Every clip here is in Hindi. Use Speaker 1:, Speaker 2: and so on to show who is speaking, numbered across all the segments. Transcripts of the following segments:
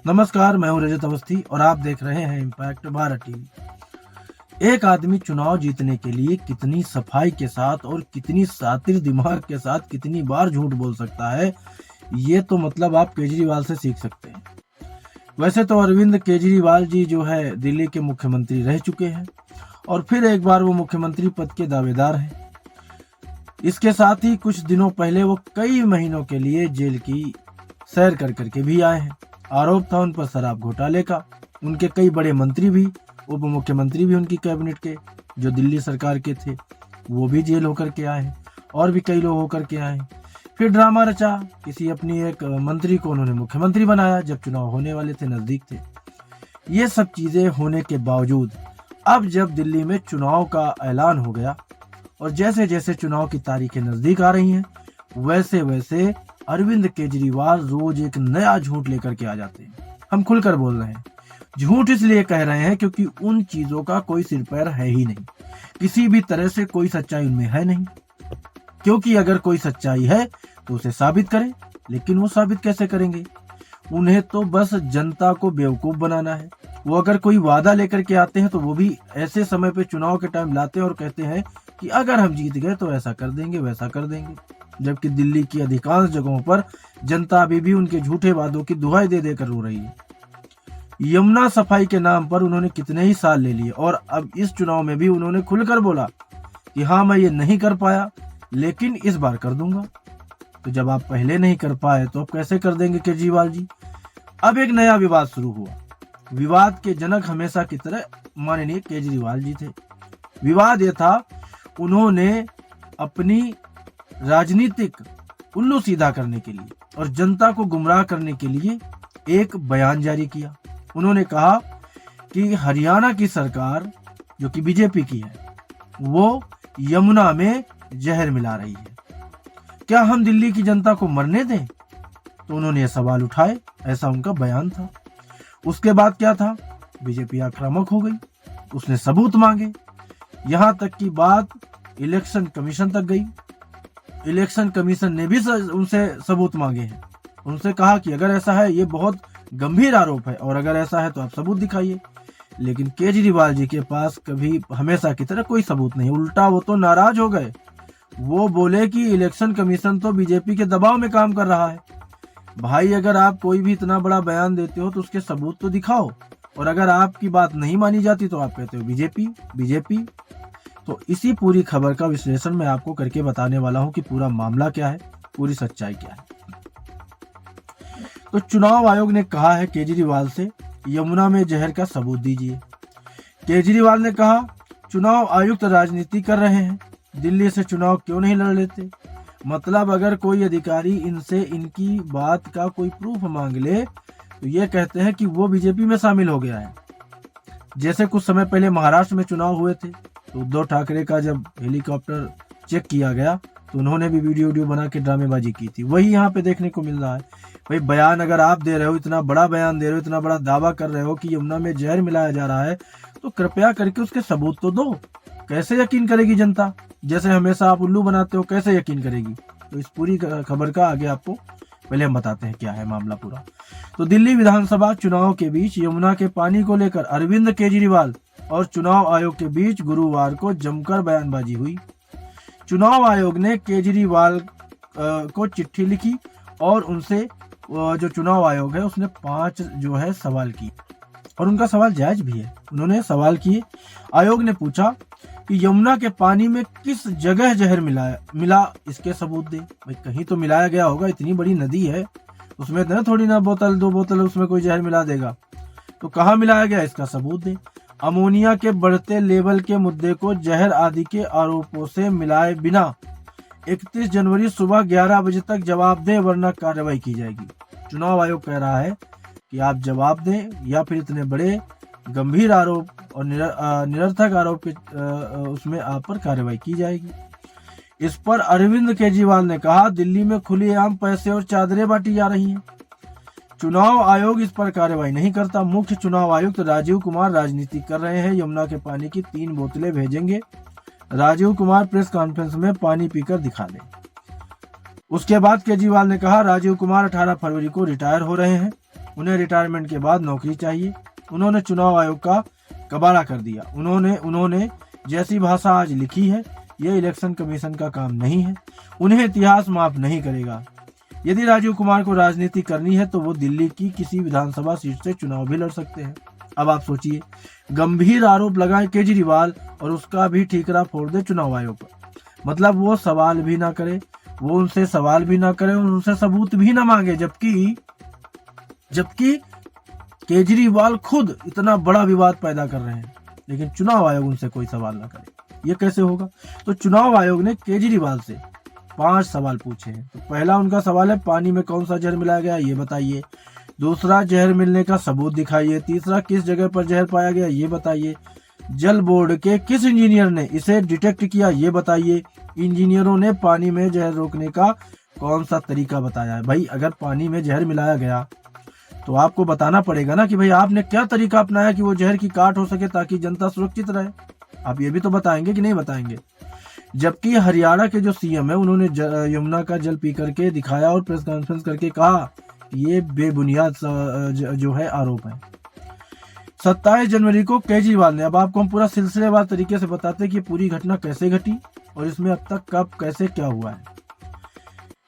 Speaker 1: नमस्कार, मैं हूं रजत अवस्थी और आप देख रहे हैं इम्पैक्ट भारत टीवी। एक आदमी चुनाव जीतने के लिए कितनी सफाई के साथ और कितनी शातिर दिमाग के साथ कितनी बार झूठ बोल सकता है, ये तो मतलब आप केजरीवाल से सीख सकते हैं। वैसे तो अरविंद केजरीवाल जी जो है दिल्ली के मुख्यमंत्री रह चुके हैं और फिर एक बार वो मुख्यमंत्री पद के दावेदार हैं। इसके साथ ही कुछ दिनों पहले वो कई महीनों के लिए जेल की सैर कर करके भी आए हैं। आरोप था उन पर शराब घोटाले का। उनके कई बड़े मंत्री भी, उप मुख्यमंत्री भी उनकी कैबिनेट के जो दिल्ली सरकार के थे, वो भी जेल होकर के आए हैं और भी कई लोग होकर के आए हैं। फिर ड्रामा रचा, किसी अपनी एक मंत्री को उन्होंने मुख्यमंत्री बनाया जब चुनाव होने वाले थे, नजदीक थे। ये सब चीजें होने के बावजूद अब जब दिल्ली में चुनाव का ऐलान हो गया और जैसे जैसे चुनाव की तारीखें नजदीक आ रही हैं, वैसे वैसे अरविंद केजरीवाल रोज एक नया झूठ लेकर के आ जाते हैं। हम खुलकर बोल रहे हैं, झूठ इसलिए कह रहे हैं क्योंकि उन चीजों का कोई सिर पैर है ही नहीं। किसी भी तरह से कोई सच्चाई उनमें है नहीं, क्योंकि अगर कोई सच्चाई है तो उसे साबित करें, लेकिन वो साबित कैसे करेंगे? उन्हें तो बस जनता को बेवकूफ बनाना है। वो अगर कोई वादा लेकर के आते हैं तो वो भी ऐसे समय पे चुनाव के टाइम लाते हैं और कहते हैं कि अगर हम जीत गए तो ऐसा कर देंगे, वैसा कर देंगे, जबकि दिल्ली की अधिकांश जगहों पर जनता अभी भी उनके झूठे वादों की दुहाई दे देकर रो रही है। यमुना सफाई के नाम पर उन्होंने कितने ही साल ले लिए और अब इस चुनाव में भी उन्होंने खुलकर बोला कि हाँ, मैं ये नहीं कर पाया लेकिन इस बार कर दूंगा। तो जब आप पहले नहीं कर पाए तो अब कैसे कर देंगे केजरीवाल जी? अब एक नया विवाद शुरू हुआ। विवाद के जनक हमेशा की तरह माननीय केजरीवाल जी थे। विवाद यह था, उन्होंने अपनी राजनीतिक उल्लू सीधा करने के लिए और जनता को गुमराह करने के लिए एक बयान जारी किया। उन्होंने कहा कि हरियाणा की सरकार जो कि बीजेपी की है, वो यमुना में जहर मिला रही है। क्या हम दिल्ली की जनता को मरने दें? तो उन्होंने ये सवाल उठाए, ऐसा उनका बयान था। उसके बाद क्या था? बीजेपी आक्रामक हो गई, उसने सबूत मांगे। यहां तक की बात इलेक्शन कमीशन तक गई। इलेक्शन कमीशन ने भी उनसे सबूत मांगे हैं। उनसे कहा कि अगर ऐसा है, ये बहुत गंभीर आरोप है और अगर ऐसा है तो आप सबूत दिखाइए। लेकिन केजरीवाल जी के पास कभी हमेशा की तरह कोई सबूत नहीं। उल्टा वो तो नाराज हो गए। वो बोले कि इलेक्शन कमीशन तो बीजेपी के दबाव में काम कर रहा है। भाई, अगर आप कोई भी इतना बड़ा बयान देते हो तो उसके सबूत तो दिखाओ, और अगर आपकी बात नहीं मानी जाती तो आप कहते हो बीजेपी बीजेपी। तो इसी पूरी खबर का विश्लेषण मैं आपको करके बताने वाला हूं कि पूरा मामला क्या है, पूरी सच्चाई क्या है। तो चुनाव आयोग ने कहा है केजरीवाल से, यमुना में जहर का सबूत दीजिए। केजरीवाल ने कहा, चुनाव आयुक्त राजनीति कर रहे हैं, दिल्ली से चुनाव क्यों नहीं लड़ लेते? मतलब अगर कोई अधिकारी इनसे इनकी बात का कोई प्रूफ मांग ले तो ये कहते हैं कि वो बीजेपी में शामिल हो गया है। जैसे कुछ समय पहले महाराष्ट्र में चुनाव हुए थे तो उद्धव ठाकरे का जब हेलीकॉप्टर चेक किया गया तो उन्होंने भी वीडियो बना के ड्रामेबाजी की थी। वही यहाँ पे देखने को मिल रहा है। भाई, बयान अगर आप दे रहे हो, इतना बड़ा बयान दे रहे हो, इतना बड़ा दावा कर रहे हो कि यमुना में जहर मिलाया जा रहा है, तो कृपया करके उसके सबूत तो दो। कैसे यकीन करेगी जनता? जैसे हमेशा आप उल्लू बनाते हो, कैसे यकीन करेगी? तो इस पूरी खबर का आगे आपको पहले हम बताते हैं क्या है मामला पूरा। तो दिल्ली विधानसभा चुनाव के बीच यमुना के पानी को लेकर अरविंद केजरीवाल और चुनाव आयोग के बीच गुरुवार को जमकर बयानबाजी हुई। चुनाव आयोग ने केजरीवाल को चिट्ठी लिखी और उनसे जो चुनाव आयोग है उसने 5 जो है सवाल किए, और उनका सवाल जायज भी है। उन्होंने सवाल किए। आयोग ने पूछा कि यमुना के पानी में किस जगह जहर मिला, इसके सबूत दे। भाई, कहीं तो मिलाया गया होगा, इतनी बड़ी नदी है, उसमें ना थोड़ी ना बोतल 2 बोतल उसमें कोई जहर मिला देगा। तो कहाँ मिलाया गया, इसका सबूत दे। अमोनिया के बढ़ते लेवल के मुद्दे को जहर आदि के आरोपों से मिलाए बिना 31 जनवरी सुबह 11 बजे तक जवाब दें, वरना कार्रवाई की जाएगी। चुनाव आयोग कह रहा है कि आप जवाब दें या फिर इतने बड़े गंभीर आरोप और निरर्थक आरोप के उसमें आप पर कार्रवाई की जाएगी। इस पर अरविंद केजरीवाल ने कहा, दिल्ली में खुलेआम पैसे और चादरें बांटी जा रही हैं। चुनाव आयोग इस पर कार्रवाई नहीं करता। मुख्य चुनाव आयुक्त राजीव कुमार राजनीति कर रहे हैं, यमुना के पानी की 3 बोतलें भेजेंगे। राजीव कुमार प्रेस कॉन्फ्रेंस में पानी पीकर दिखा दें। उसके बाद केजरीवाल ने कहा, राजीव कुमार 18 फरवरी को रिटायर हो रहे हैं, उन्हें रिटायरमेंट के बाद नौकरी चाहिए। उन्होंने चुनाव आयोग का कबाड़ा कर दिया। उन्होंने जैसी भाषा आज लिखी है, यह इलेक्शन कमीशन का काम नहीं है। उन्हें इतिहास माफ नहीं करेगा। यदि राजीव कुमार को राजनीति करनी है तो वो दिल्ली की किसी विधानसभा सीट से चुनाव भी लड़ सकते हैं। अब आप सोचिए, गंभीर आरोप लगाए केजरीवाल और उसका भी ठीकरा फोड़ दे चुनाव आयोग पर। मतलब वो सवाल भी ना करे, वो उनसे सवाल भी ना करे और उनसे सबूत भी ना मांगे, जबकि केजरीवाल खुद इतना बड़ा विवाद पैदा कर रहे हैं, लेकिन चुनाव आयोग उनसे कोई सवाल ना करे। ये कैसे होगा? तो चुनाव आयोग ने केजरीवाल से 5 सवाल पूछे हैं। तो पहला उनका सवाल है, पानी में कौन सा जहर मिलाया गया, ये बताइए। दूसरा, जहर मिलने का सबूत दिखाइए। तीसरा, किस जगह पर जहर पाया गया, ये बताइए। जल बोर्ड के किस इंजीनियर ने इसे डिटेक्ट किया, ये बताइए। इंजीनियरों ने पानी में जहर रोकने का कौन सा तरीका बताया है? भाई अगर पानी में जहर मिलाया गया तो आपको बताना पड़ेगा ना कि भाई आपने क्या तरीका अपनाया कि वो जहर की काट हो सके ताकि जनता सुरक्षित रहे। आप ये भी तो बताएंगे कि नहीं बताएंगे? जबकि हरियाणा के जो सीएम है, उन्होंने यमुना का जल पी करके दिखाया और प्रेस कॉन्फ्रेंस करके कहा ये बेबुनियाद जो है आरोप है। 27 जनवरी को केजरीवाल ने, अब आपको हम पूरा सिलसिलेवार तरीके से बताते हैं कि पूरी घटना कैसे घटी और इसमें अब तक कब कैसे क्या हुआ है।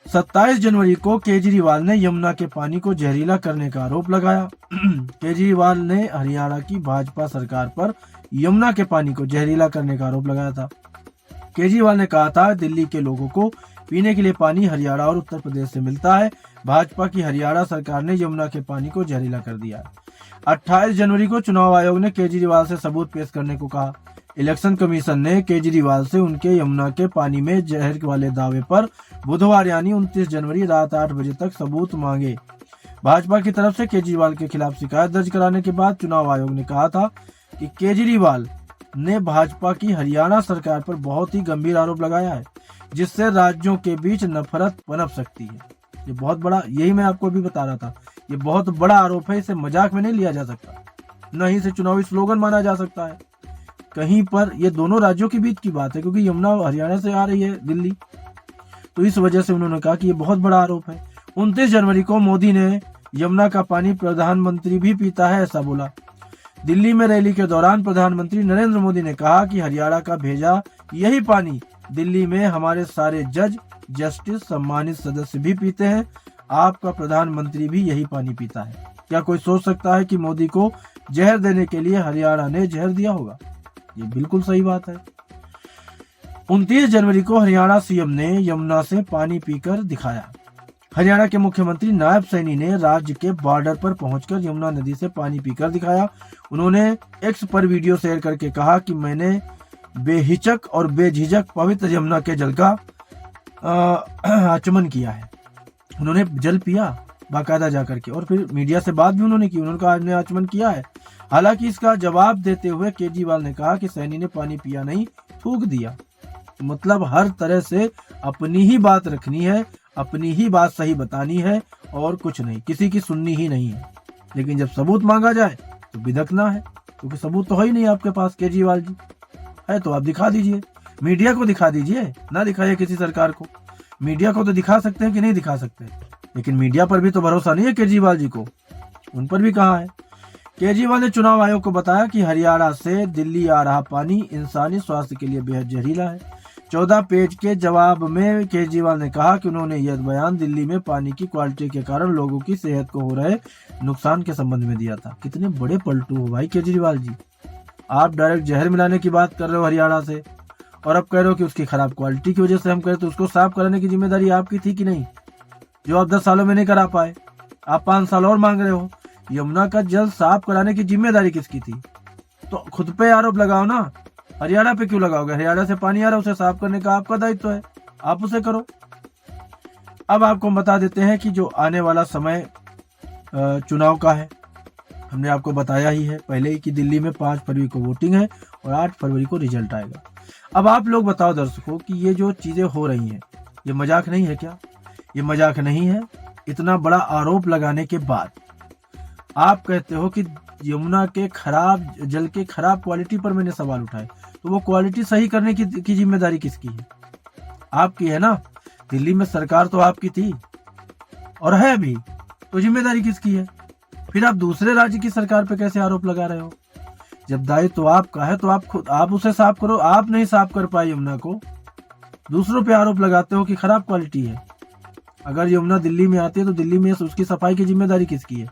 Speaker 1: 27 जनवरी को केजरीवाल ने यमुना के पानी को जहरीला करने का आरोप लगाया। केजरीवाल ने हरियाणा की भाजपा सरकार पर यमुना के पानी को जहरीला करने का आरोप लगाया था। केजरीवाल ने कहा था, दिल्ली के लोगों को पीने के लिए पानी हरियाणा और उत्तर प्रदेश से मिलता है। भाजपा की हरियाणा सरकार ने यमुना के पानी को जहरीला कर दिया। 28 जनवरी को चुनाव आयोग ने केजरीवाल से सबूत पेश करने को कहा। इलेक्शन कमीशन ने केजरीवाल से उनके यमुना के पानी में जहर वाले दावे पर बुधवार यानी 29 जनवरी रात 8 बजे तक सबूत मांगे। भाजपा की तरफ से केजरीवाल के खिलाफ शिकायत दर्ज कराने के बाद चुनाव आयोग ने कहा था कि केजरीवाल ने भाजपा की हरियाणा सरकार पर बहुत ही गंभीर आरोप लगाया है, जिससे राज्यों के बीच नफरत पनप सकती है। ये बहुत बड़ा, यही मैं आपको अभी बता रहा था, ये बहुत बड़ा आरोप है। इसे मजाक में नहीं लिया जा सकता, न ही इसे चुनावी स्लोगन माना जा सकता है कहीं पर। ये दोनों राज्यों के बीच की बात है, क्योंकि यमुना हरियाणा से आ रही है दिल्ली, तो इस वजह से उन्होंने कहा कि ये बहुत बड़ा आरोप है। 29 जनवरी को मोदी ने यमुना का पानी प्रधानमंत्री भी पीता है, ऐसा बोला। दिल्ली में रैली के दौरान प्रधानमंत्री नरेंद्र मोदी ने कहा कि हरियाणा का भेजा यही पानी दिल्ली में हमारे सारे जज, जस्टिस, सम्मानित सदस्य भी पीते हैं। आपका प्रधानमंत्री भी यही पानी पीता है। क्या कोई सोच सकता है कि मोदी को जहर देने के लिए हरियाणा ने जहर दिया होगा? ये बिल्कुल सही बात है। 29 जनवरी को हरियाणा सीएम ने यमुना से पानी पीकर दिखाया। हरियाणा के मुख्यमंत्री नायब सैनी ने राज्य के बॉर्डर पर पहुंचकर यमुना नदी से पानी पीकर दिखाया। उन्होंने एक्स पर वीडियो शेयर करके कहा कि मैंने बेहिचक और बेझिझक पवित्र यमुना के जल का आचमन किया है। उन्होंने जल पिया बाकायदा जाकर के, और फिर मीडिया से बात भी उन्होंने की। उन्होंने कहा हमने आचमन किया है। हालांकि इसका जवाब देते हुए केजरीवाल ने कहा कि सैनी ने पानी पिया नहीं, थूक दिया। मतलब हर तरह से अपनी ही बात रखनी है, अपनी ही बात सही बतानी है और कुछ नहीं, किसी की सुननी ही नहीं है। लेकिन जब सबूत मांगा जाए तो बिदकना है, क्योंकि सबूत तो है ही नहीं आपके पास। केजरीवाल जी है तो आप दिखा दीजिए, मीडिया को दिखा दीजिए, ना दिखाइए किसी सरकार को। मीडिया को तो दिखा सकते हैं कि नहीं दिखा सकते, लेकिन मीडिया पर भी तो भरोसा नहीं है केजरीवाल जी को, उन पर भी कहा है। केजरीवाल ने चुनाव आयोग को बताया कि हरियाणा से दिल्ली आ रहा पानी इंसानी स्वास्थ्य के लिए बेहद जहरीला है। 14 पेज के जवाब में केजरीवाल ने कहा कि उन्होंने यह बयान दिल्ली में पानी की क्वालिटी के कारण लोगों की सेहत को हो रहे नुकसान के संबंध में दिया था। कितने बड़े पलटू हो भाई केजरीवाल जी। आप डायरेक्ट जहर मिलाने की बात कर रहे हो हरियाणा से, और अब कह रहे हो कि उसकी खराब क्वालिटी की वजह से हम करें, तो उसको साफ कराने की जिम्मेदारी आपकी थी कि नहीं, जो आप 10 सालों में नहीं करा पाए? आप 5 साल और मांग रहे हो। यमुना का जल साफ कराने की जिम्मेदारी किसकी थी? तो खुद पे आरोप लगाओ ना, हरियाणा पे क्यों लगाओगे? हरियाणा से पानी आ रहा है, उसे साफ करने का आपका दायित्व है, आप उसे करो। अब आपको हम बता देते हैं कि जो आने वाला समय चुनाव का है, हमने आपको बताया ही है पहले ही कि दिल्ली में 5 फरवरी को वोटिंग है और 8 फरवरी को रिजल्ट आएगा। अब आप लोग बताओ दर्शकों कि ये जो चीजें हो रही हैं, ये मजाक नहीं है क्या? ये मजाक नहीं है। इतना बड़ा आरोप लगाने के बाद आप कहते हो कि यमुना के खराब जल के खराब क्वालिटी पर मैंने सवाल उठाए, तो वो क्वालिटी सही करने की जिम्मेदारी किसकी है? आपकी है ना। दिल्ली में सरकार तो आपकी थी और है अभी, तो जिम्मेदारी किसकी है? फिर आप दूसरे राज्य की सरकार पे कैसे आरोप लगा रहे हो? जब दायित्व तो आपका है तो आप उसे साफ करो। आप नहीं साफ कर पाए यमुना को, दूसरों पे आरोप लगाते हो कि खराब क्वालिटी है। अगर यमुना दिल्ली में आती है तो दिल्ली में उसकी सफाई की जिम्मेदारी किसकी है?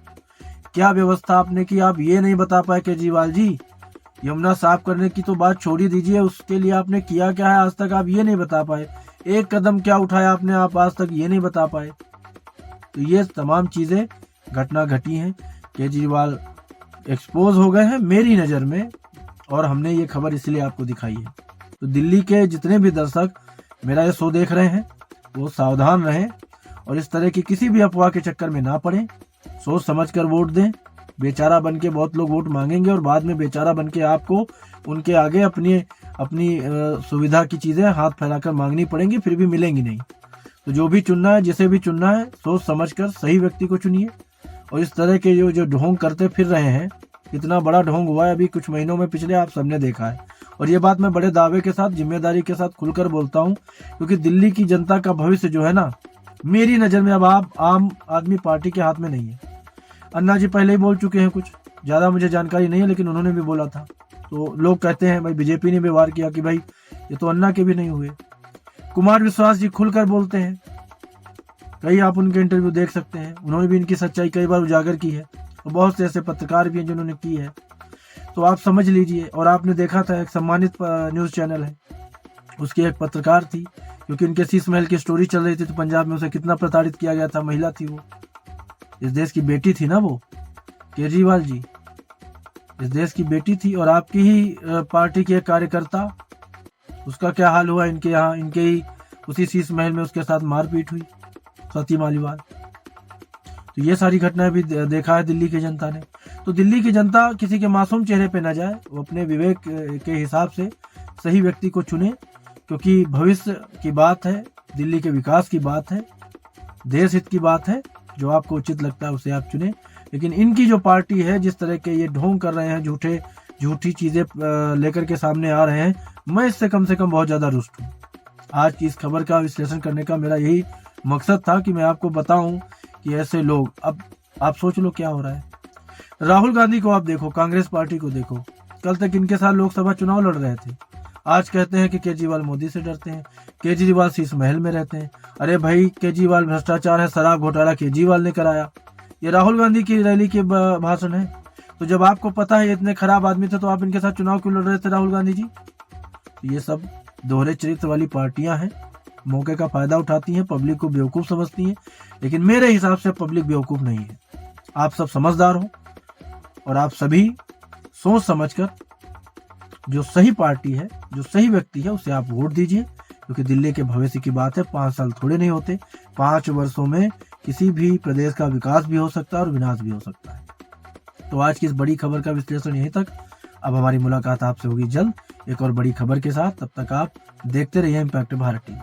Speaker 1: क्या व्यवस्था आपने की, आप ये नहीं बता पाए केजरीवाल जी। यमुना साफ करने की तो बात छोड़ ही दीजिए, उसके लिए आपने किया क्या है आज तक आप ये नहीं बता पाए। एक कदम क्या उठाया आपने, आप आज तक ये नहीं बता पाए। तो ये तमाम चीजें घटना घटी हैं। केजरीवाल एक्सपोज हो गए हैं मेरी नज़र में, और हमने ये खबर इसलिए आपको दिखाई है। तो दिल्ली के जितने भी दर्शक मेरा ये शो देख रहे हैं वो सावधान रहें और इस तरह की किसी भी अफवाह के चक्कर में ना पड़ें। सोच समझ कर वोट दें। बेचारा बन के बहुत लोग वोट मांगेंगे और बाद में बेचारा बन के आपको उनके आगे अपनी सुविधा की चीज़ें हाथ फैलाकर मांगनी पड़ेंगी, फिर भी मिलेंगी नहीं। तो जो भी चुनना है, जिसे भी चुनना है, सोच समझ कर सही व्यक्ति को चुनिए। और इस तरह के जो ढोंग करते फिर रहे हैं, इतना बड़ा ढोंग हुआ है अभी कुछ महीनों में, पिछले आप सबने देखा है। और ये बात मैं बड़े दावे के साथ, जिम्मेदारी के साथ खुलकर बोलता हूँ, क्योंकि दिल्ली की जनता का भविष्य जो है ना, मेरी नज़र में अब आप आम आदमी पार्टी के हाथ में नहीं है। अन्ना जी पहले ही बोल चुके हैं, कुछ ज़्यादा मुझे जानकारी नहीं है, लेकिन उन्होंने भी बोला था। तो लोग कहते हैं भाई बीजेपी ने भी वार किया कि भाई ये तो अन्ना के भी नहीं हुए। कुमार विश्वास जी खुलकर बोलते हैं, कई आप उनके इंटरव्यू देख सकते हैं, उन्होंने भी इनकी सच्चाई कई बार उजागर की है। और बहुत से ऐसे पत्रकार भी हैं जिन्होंने की है। तो आप समझ लीजिए। और आपने देखा था एक सम्मानित न्यूज़ चैनल है, उसकी एक पत्रकार थी, क्योंकि उनके शीश महल की स्टोरी चल रही थी, तो पंजाब में उसे कितना प्रताड़ित किया गया था। महिला थी वो, इस देश की बेटी थी ना वो, केजरीवाल जी इस देश की बेटी थी। और आपकी ही पार्टी के एक कार्यकर्ता, उसका क्या हाल हुआ, इनके यहाँ इनके ही उसी शीश महल में उसके साथ मारपीट हुई, स्वाति मालीवाल। तो ये सारी घटनाएं भी देखा है दिल्ली की जनता ने। तो दिल्ली की जनता किसी के मासूम चेहरे पे ना जाए, वो अपने विवेक के हिसाब से सही व्यक्ति को चुने, क्योंकि भविष्य की बात है, दिल्ली के विकास की बात है, देश हित की बात है। जो आपको उचित लगता है उसे आप चुने। लेकिन इनकी जो पार्टी है, जिस तरह के ये ढोंग कर रहे हैं, झूठी चीज़ें लेकर के सामने आ रहे हैं, मैं इससे कम से कम बहुत ज़्यादा रुष्ट हूँ। आज की इस खबर का विश्लेषण करने का मेरा यही मकसद था कि मैं आपको बताऊं कि ऐसे लोग, अब आप सोच लो क्या हो रहा है। राहुल गांधी को आप देखो, कांग्रेस पार्टी को देखो, कल तक इनके साथ लोकसभा चुनाव लड़ रहे थे, आज कहते हैं कि केजरीवाल मोदी से डरते हैं, केजरीवाल शीश महल में रहते हैं। अरे भाई, केजरीवाल भ्रष्टाचार है, शराब घोटाला केजरीवाल ने कराया, ये राहुल गांधी की रैली के भाषण है। तो जब आपको पता है ये इतने खराब आदमी थे, तो आप इनके साथ चुनाव क्यों लड़ रहे थे राहुल गांधी जी? तो ये सब दोहरे चरित्र वाली पार्टियां हैं, मौके का फायदा उठाती हैं, पब्लिक को बेवकूफ़ समझती हैं। लेकिन मेरे हिसाब से पब्लिक बेवकूफ़ नहीं है, आप सब समझदार हो और आप सभी सोच समझकर जो सही पार्टी है, जो सही व्यक्ति है, उसे आप वोट दीजिए। क्योंकि दिल्ली के भविष्य की बात है, 5 साल थोड़े नहीं होते, 5 वर्षों में किसी भी प्रदेश का विकास भी हो सकता है और विनाश भी हो सकता है। तो आज की इस बड़ी खबर का विश्लेषण यहीं तक। अब हमारी मुलाकात आपसे होगी जल्द एक और बड़ी खबर के साथ। तब तक आप देखते रहिए इम्पैक्ट भारत टीवी।